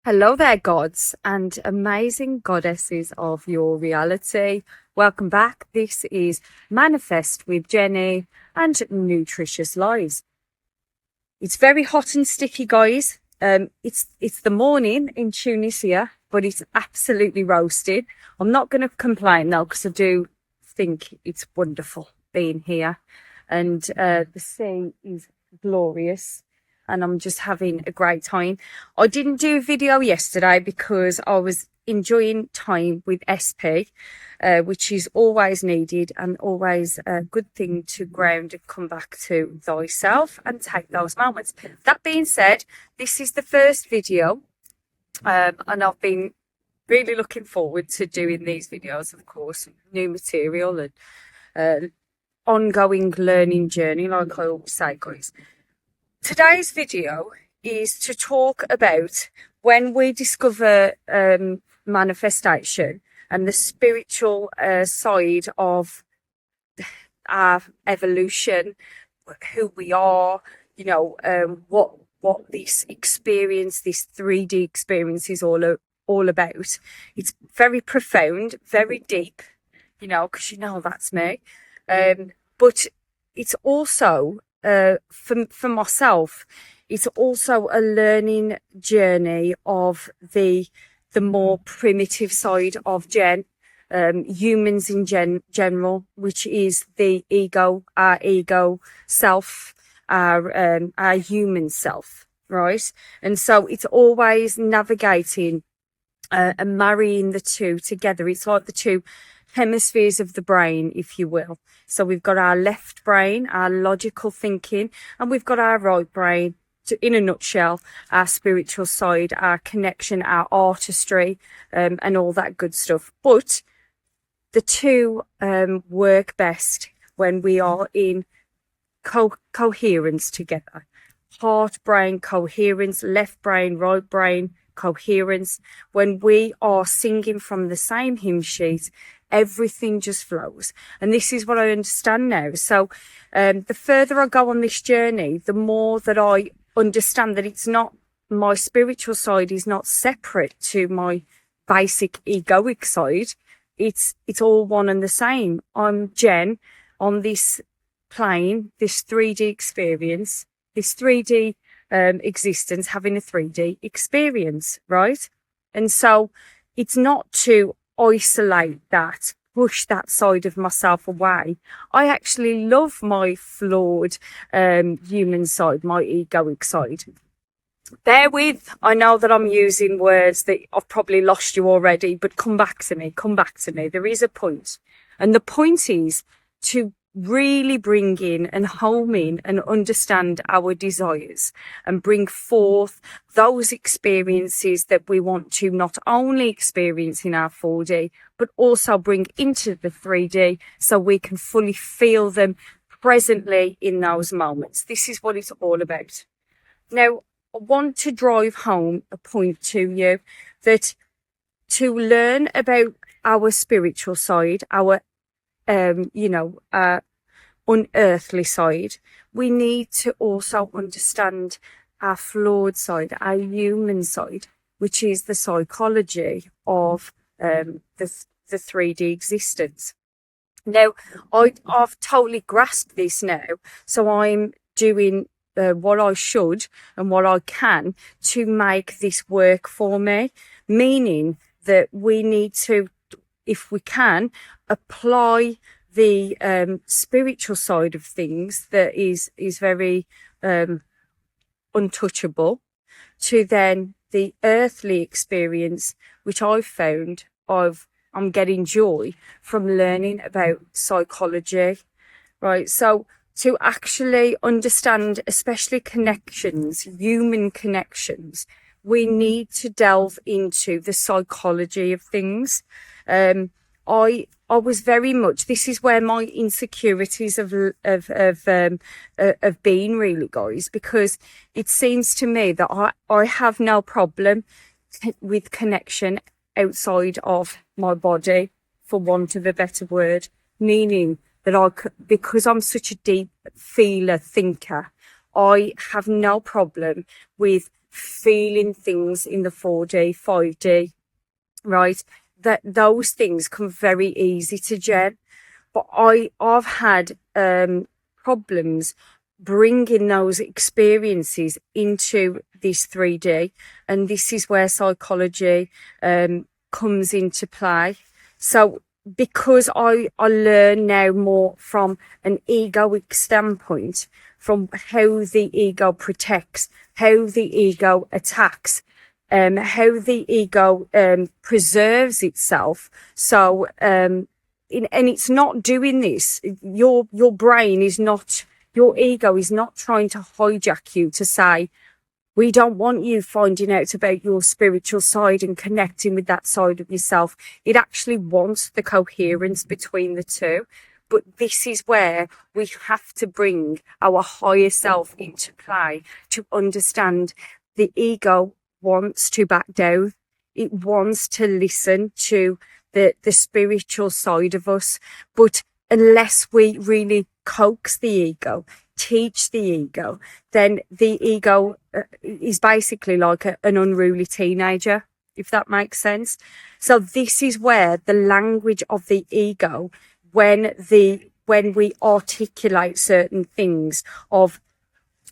Hello there, gods and amazing goddesses of your reality. Welcome back. This is Manifest with Jenny and Nutritious Lives. It's very hot and sticky, guys. It's the morning in Tunisia, but it's absolutely roasted. I'm not going to complain though, because I do think it's wonderful being here, and the sea is glorious. And I'm just having a great time. I didn't do a video yesterday because I was enjoying time with SP, which is always needed and always a good thing to ground and come back to thyself and take those moments. That being said, this is the first video, and I've been really looking forward to doing these videos, of course, new material and ongoing learning journey, like I always say, guys. Today's video is to talk about when we discover manifestation and the spiritual side of our evolution, who we are, what this experience, this 3D experience is all about. It's very profound, very deep, because that's me. But it's also for myself, it's also a learning journey of the more primitive side of humans in general, which is the ego, our ego self, our human self, right? And so it's always navigating and marrying the two together. It's like the two hemispheres of the brain, if you will. So we've got our left brain, our logical thinking, and we've got our right brain, in a nutshell, our spiritual side, our connection, our artistry, and all that good stuff. But the two work best when we are in coherence together. Heart brain coherence, left brain, right brain coherence. When we are singing from the same hymn sheet, everything just flows. And this is what I understand now. So the further I go on this journey, the more that I understand that it's not, my spiritual side is not separate to my basic egoic side. It's all one and the same. I'm Jen on this plane, this 3D experience, this 3D existence, having a 3D experience, right? And so it's not to isolate that, push that side of myself away. I actually love my flawed human side, my egoic side. Bear with, I know that I'm using words that I've probably lost you already, but come back to me. There is a point. And the point is to really bring in and home in and understand our desires and bring forth those experiences that we want to not only experience in our 4D, but also bring into the 3D so we can fully feel them presently in those moments. This is what it's all about. Now, I want to drive home a point to you that to learn about our spiritual side, our unearthly side, we need to also understand our flawed side, our human side, which is the psychology of the 3D existence. Now, I've totally grasped this now, so I'm doing what I should and what I can to make this work for me, meaning that we need to, if we can, apply the spiritual side of things that is very untouchable to then the earthly experience, which I've found I'm getting joy from learning about psychology, right? So to actually understand, especially connections, human connections, we need to delve into the psychology of things. I was very much, this is where my insecurities have been really, guys, because it seems to me that I have no problem with connection outside of my body, for want of a better word, meaning that because I'm such a deep feeler, thinker, I have no problem with feeling things in the 4D, 5D, right? That those things come very easy to gel. But I've had problems bringing those experiences into this 3D, and this is where psychology comes into play. So because I learn now more from an egoic standpoint, from how the ego protects, how the ego attacks, how the ego preserves itself. So and it's not doing this. Your brain is not, your ego is not trying to hijack you to say, we don't want you finding out about your spiritual side and connecting with that side of yourself. It actually wants the coherence between the two. But this is where we have to bring our higher self into play to understand the ego wants to back down. It wants to listen to the spiritual side of us. But unless we really coax the ego, teach the ego, then the ego is basically like an unruly teenager, if that makes sense. So this is where the language of the ego, when we articulate certain things of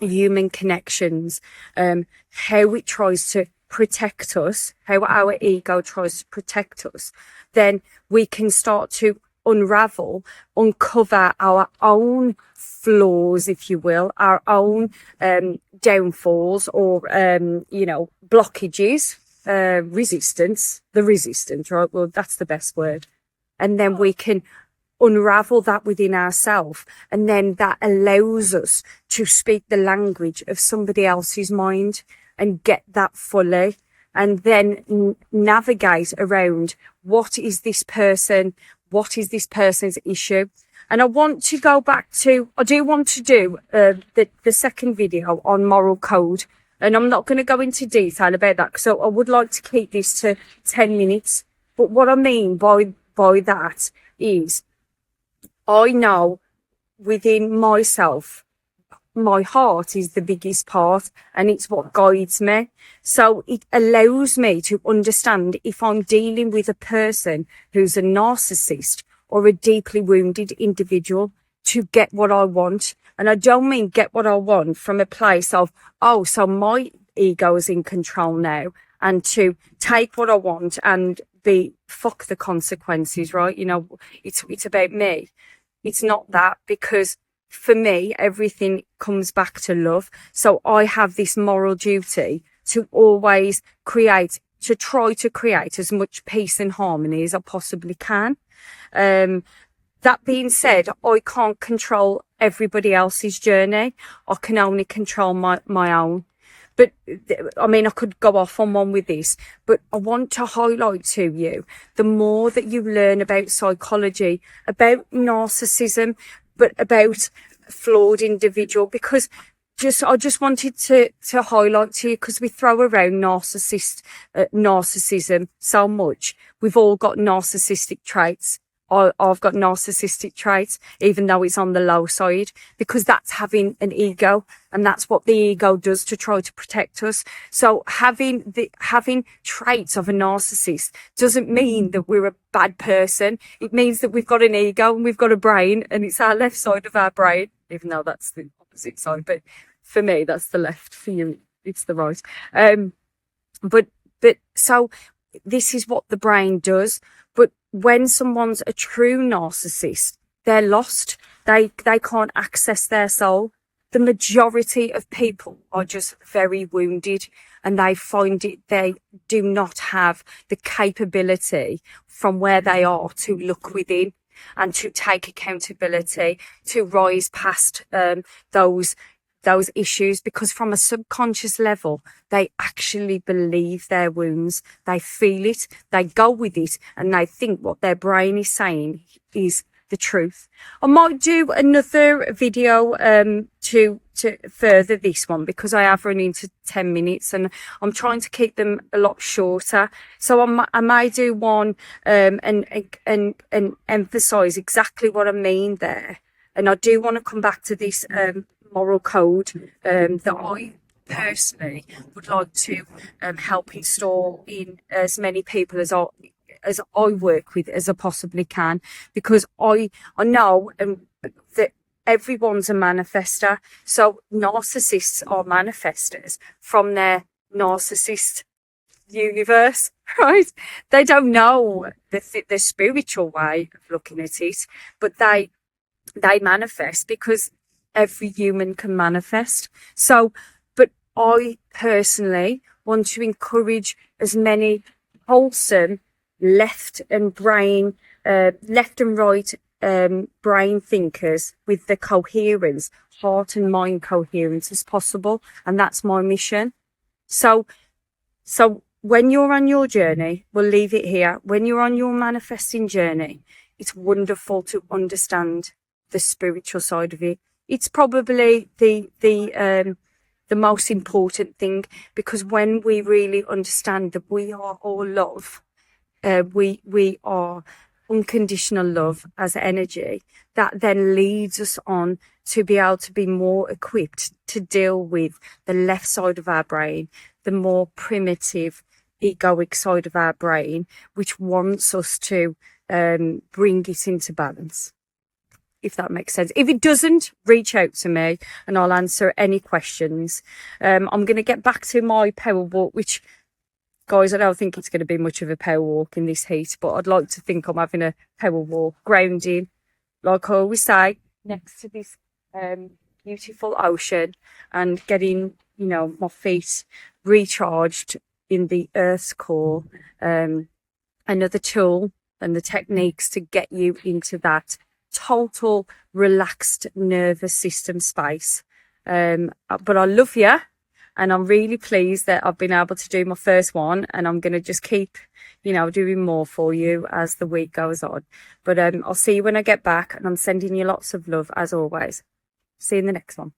human connections, how it tries to protect us, how our ego tries to protect us, then we can start to uncover our own flaws, if you will, our own downfalls or blockages, resistance, right? Well, that's the best word. And then we can unravel that within ourselves, and then that allows us to speak the language of somebody else's mind and get that fully, and then navigate around what is this person's issue. And I want to go back to, I do want to do the second video on moral code, and I'm not going to go into detail about that because I would like to keep this to 10 minutes. But what I mean by that is, I know within myself, my heart is the biggest part, and it's what guides me. So it allows me to understand if I'm dealing with a person who's a narcissist or a deeply wounded individual, to get what I want. And I don't mean get what I want from a place of, oh, so my ego is in control now, and to take what I want and fuck the consequences, right? You know, it's about me. It's not that, because for me, everything comes back to love. So I have this moral duty to always try to create as much peace and harmony as I possibly can. That being said, I can't control everybody else's journey. I can only control my own. But I mean, I could go off on one with this, but I want to highlight to you, the more that you learn about psychology, about narcissism, but about flawed individual, because I just wanted to highlight to you, because we throw around narcissism so much. We've all got narcissistic traits. I've got narcissistic traits, even though it's on the low side, because that's having an ego, and that's what the ego does to try to protect us. So having traits of a narcissist doesn't mean that we're a bad person. It means that we've got an ego and we've got a brain, and it's our left side of our brain, even though that's the opposite side. But for me, that's the left. For you, it's the right. But so this is what the brain does. But when someone's a true narcissist, they're lost. They can't access their soul. The majority of people are just very wounded, and they find they do not have the capability from where they are to look within and to take accountability, to rise past those issues, because from a subconscious level, they actually believe their wounds. They feel it, they go with it, and they think what their brain is saying is the truth. I might do another video to further this one, because I have run into 10 minutes and I'm trying to keep them a lot shorter. So I may do one and emphasize exactly what I mean there. And I do want to come back to this moral code that personally would like to help install in as many people as I work with as I possibly can, because I know that everyone's a manifester. So narcissists are manifestors from their narcissist universe, right? They don't know the spiritual way of looking at it, but they manifest because every human can manifest. So, but I personally want to encourage as many wholesome left and right brain thinkers with the coherence, heart and mind coherence as possible. And that's my mission. So when you're on your journey, we'll leave it here. When you're on your manifesting journey, it's wonderful to understand the spiritual side of it. It's probably the most important thing, because when we really understand that we are all love, we are unconditional love as energy, that then leads us on to be able to be more equipped to deal with the left side of our brain, the more primitive egoic side of our brain, which wants us to bring it into balance, if that makes sense. If it doesn't, reach out to me and I'll answer any questions. I'm going to get back to my power walk, which, guys, I don't think it's going to be much of a power walk in this heat, but I'd like to think I'm having a power walk, grounding, like I always say, next to this beautiful ocean, and getting, my feet recharged in the earth's core. Another tool and the techniques to get you into that total relaxed nervous system space. But I love you, and I'm really pleased that I've been able to do my first one, and I'm going to just keep, doing more for you as the week goes on. But I'll see you when I get back, and I'm sending you lots of love as always. See you in the next one.